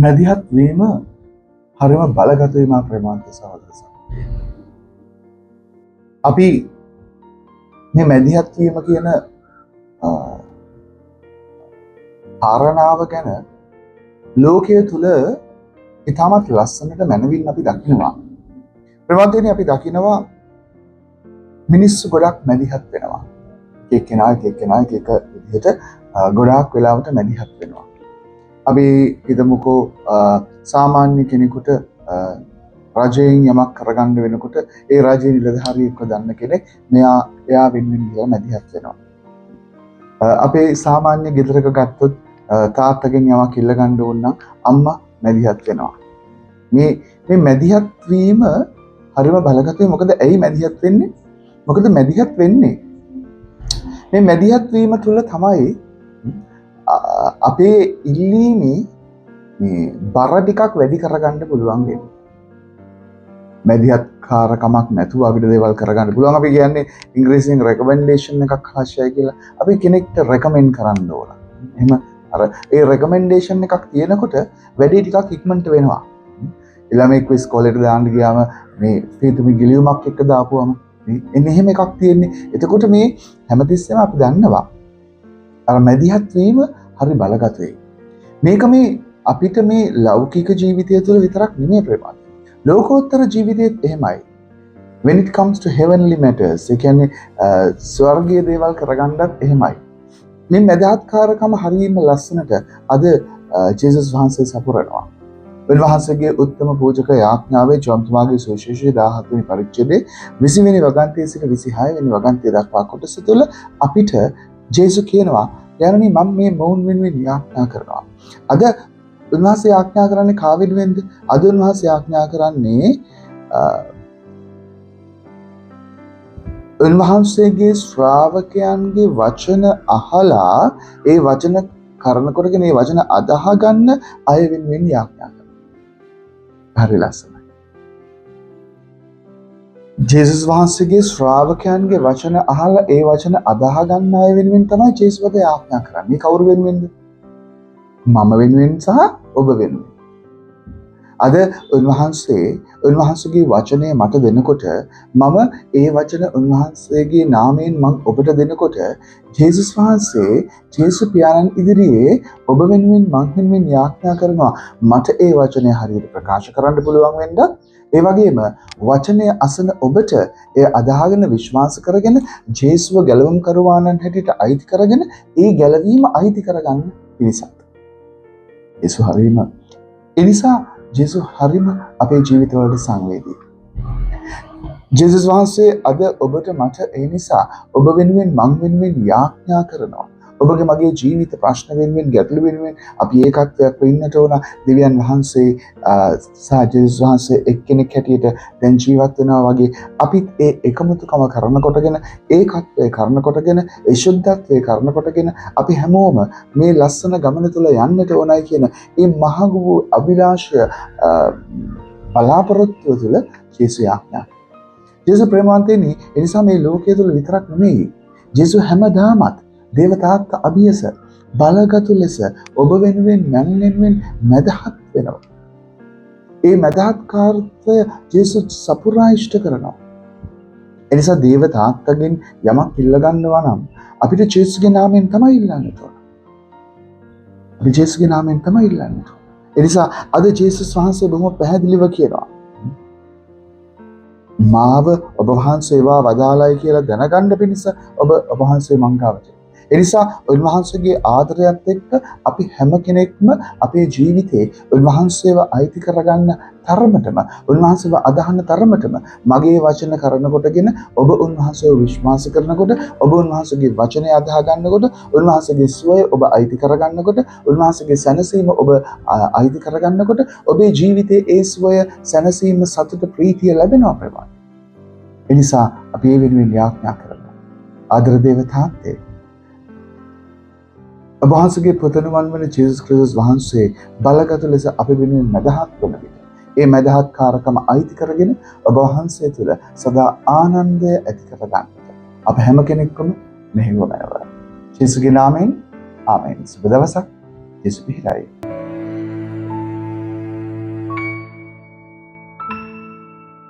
මැදිහත් වීම හරිම බලගත වීම ප්‍රේමාන්ත සහෝදරස. අපි මේ මැදිහත් වීම කියන කාරණාව ගැන ලෝකයේ තුල ඉතාමත් ලස්සනට මැනවින් අපි දකිනවා. ප්‍රේමාන්තේනේ අපි දකිනවා මිනිස්සු ගොඩක් මැදිහත් වෙනවා. එක්කෙනා එක විදිහට ගොඩාක් වෙලාවට මැදිහත් වෙනවා. අපි හිතමුකෝ සාමාන්‍ය කෙනෙකුට රජයෙන් යමක් කරගන්න වෙනකොට ඒ රජයේ නිලධාරියෙක්ව දන්න කෙනෙක් එයා වෙනුවෙන් ගිහලා මැදිහත් වෙනවා. අපේ සාමාන්‍ය ගෙදරක ගත්තොත් තාත්තගෙන් යමක් ඉල්ල ගන්න ඕන නම් අම්මා මැදිහත් වෙනවා. මේ මැදිහත් වීම හරිම බලගතුයි. මොකද ඇයි මැදිහත් වෙන්නේ? මොකද මැදිහත් වෙන්නේ මේ මැදිහත් වීම තුළ තමයි අපේ ඉල්ලීමේ මේ බර ටිකක් වැඩි කරගන්න පුළුවන් වෙන්නේ. මැදිහත් කාරකමක් නැතුව අපිට දේවල් කරගන්න පුළුවන්. අපි කියන්නේ ඉංග්‍රීසියෙන් රෙකමෙන්ඩේෂන් එකක් අවශ්‍යයි කියලා. අපි කෙනෙක්ට රෙකමෙන්ඩ් කරන්න ඕන. එහෙම අර ඒ රෙකමෙන්ඩේෂන් එකක් තියෙනකොට වැඩි ටිකක් ඉක්මනට වෙනවා. ළමෙක් ඉස්කෝලේට දාන්න ගියාම මේ පීතුමි ගිලියුමක් එක්ක දාපුවම එන්නේ එහෙම එකක් තියෙන්නේ. එතකොට මේ හැමතිස්සෙම අපි දන්නවා අර මැදිහත් වීම හරි බලගතයි. මේක මේ අපිට මේ ලෞකික ජීවිතය තුළ විතරක් නෙමෙයි ප්‍රේමත්. ලෝකෝත්තර ජීවිතයේත් එහෙමයි. When it comes to heavenly matters, ඒ කියන්නේ ස්වර්ගීය දේවල් කරගන්නත් එහෙමයි. මේ මැදහත්කාරකම හරියම ලස්සනට අද ජේසුස් වහන්සේ සපුරනවා. උන්වහන්සේගේ උත්තම පූජක යාඥාවේ ජොන්තුමාගේ සුවිශේෂී 17 වෙනි පරිච්ඡේදයේ 20 වෙනි වගන්තියේ සිට 26 වෙනි වගන්තිය දක්වා කොටස තුළ අපිට ජේසුස් කියනවා යන්නේ මම මේ මොවුන් වෙනුවෙන් යාඥා කරනවා. අද උන්වහන්සේ යාඥා කරන්නේ කා වෙනුවෙන්ද? අද උන්වහන්සේ යාඥා කරන්නේ උන්වහන්සේගේ ශ්‍රාවකයන්ගේ වචන අහලා ඒ වචන කරන කොටගෙන ඒ වචන අදහ ගන්න අය වෙනුවෙන් යාඥා කරනවා. හරි ලස්සනයි. ජේසුස් වහන්සේගේ ශ්‍රාවකයන්ගේ වචන අහලා ඒ වචන අදහ ගන්න අය වෙනුවෙන් තමයි ජේසුස් වහන්සේ යාඥා කරන්නේ. කවුරු වෙනුවෙන්ද? මම වෙනුවෙන් සහ ඔබ වෙනුවෙන්. අද උන්වහන්සේගේ වචනය මට දෙනකොට මම ඒ වචන උන්වහන්සේගේ නාමයෙන් මම ඔබට දෙනකොට ජේසුස් වහන්සේ ජේසුස් පියාණන් ඉදිරියේ ඔබ වෙනුවෙන් මම වෙනුවෙන් යාඥා කරනවා මට ඒ වචනය හරියට ප්‍රකාශ කරන්න පුළුවන් වෙන්න. ඒ වගේම වචනය අසන ඔබට ඒ අදහගෙන විශ්වාස කරගෙන ජේසුව ගැලවුම් කරුවාණන් හැටියට අයිති කරගෙන ඒ ගැලවීම අයිති කරගන්න පිණිසත්. ජේසුස් හරීම එනිසා ජේසුස් හරීම අපේ ජීවිතවලට සංවේදී. ජේසුස් වහන්සේ අද ඔබට මට ඒ නිසා ඔබ වෙනුවෙන් මං වෙනුවෙන් යාඥා කරනවා. ඔබගේ මගේ ජීවිත ප්‍රශ්න වෙනුවෙන් ගැටලු වෙනුවෙන් අපි ඒකත්වයක් වෙන්නට ඕන. දෙවියන් වහන්සේ සහ ජේසුස් වහන්සේ එක්කෙනෙක් හැටියට දැන් ජීවත් වෙනවා වගේ අපිත් ඒ එකමුතුකම කරන කොටගෙන ඒකත්වයේ කරන කොටගෙන ඒ ශුද්ධත්වයේ කරන කොටගෙන අපි හැමෝම මේ ලස්සන ගමන තුළ යන්නට ඕනයි කියන මේ මහඟු අභිලාෂය බලාපොරොත්තුව තුළ ජේසුස් යාඥා. ජේසුස් ප්‍රේමවන්තයනි, ඒ නිසා මේ ලෝකයේ තුල විතරක් නෙමෙයි ජේසුස් හැමදාමත් දේවතාත්ත අභියස බලගතු ලෙස ඔබ වෙනුවෙන් මන් වෙනුවෙන් මැදහත් වෙනවා. ඒ මැදහත්කාරත්වය ජේසුස් සපුරා ඉෂ්ට කරනවා. ඒ නිසා දේවතාත්තගෙන් යමක් ඉල්ල ගන්නවා නම් අපිට ජේසුස්ගේ නාමයෙන් තමයි ඉල්ලන්න ඕන. අපි ජේසුස්ගේ නාමයෙන් තමයි ඉල්ලන්න ඕන. ඒ නිසා අද ජේසුස් වහන්සේ බොහොම පැහැදිලිව කියනවා මාව ඔබ වහන්සේවා වදාළයි කියලා දැනගන්න පිණිස ඔබ වහන්සේ මංගාවට. ඒ නිසා උන්වහන්සේගේ ආදරයත් එක්ක අපි හැම කෙනෙක්ම අපේ ජීවිතේ උන්වහන්සේව අයිති කරගන්න තරමටම උන්වහන්සේව අදහන්න තරමටම මගේ වචන කරනකොටගෙන ඔබ උන්වහන්සේව විශ්වාස කරනකොට ඔබ උන්වහන්සේගේ වචනය අදහ ගන්නකොට උන්වහන්සේගේ සුවය ඔබ අයිති කරගන්නකොට උන්වහන්සේගේ සැනසීම ඔබ අයිති කරගන්නකොට ඔබේ ජීවිතයේ ඒ සුවය සැනසීම සතුට ප්‍රීතිය ලැබෙනවා ප්‍රමාණ. ඒ නිසා අපි මේ වෙනුවෙන් යාඥා කරනවා. ආදර දේවතාත්තේ වහන්සේගේ පුතණුවන් වන ජේසුස් ක්‍රිස්තුස් වහන්සේ බලගත් ලෙස අපි වෙනුවෙන් මැදහත් වන විට ඒ මැදහත් කාරකම අයිති කරගෙන ඔබ වහන්සේ තුළ සදා ආනන්දය ඇති කර ගන්නට අප හැම කෙනෙක්ම මෙහෙයුම මැනවයි. ජේසුස්ගේ නාමයෙන් ආමෙන්. සුබ දවසක්. ජේසුස් පිහිටයි.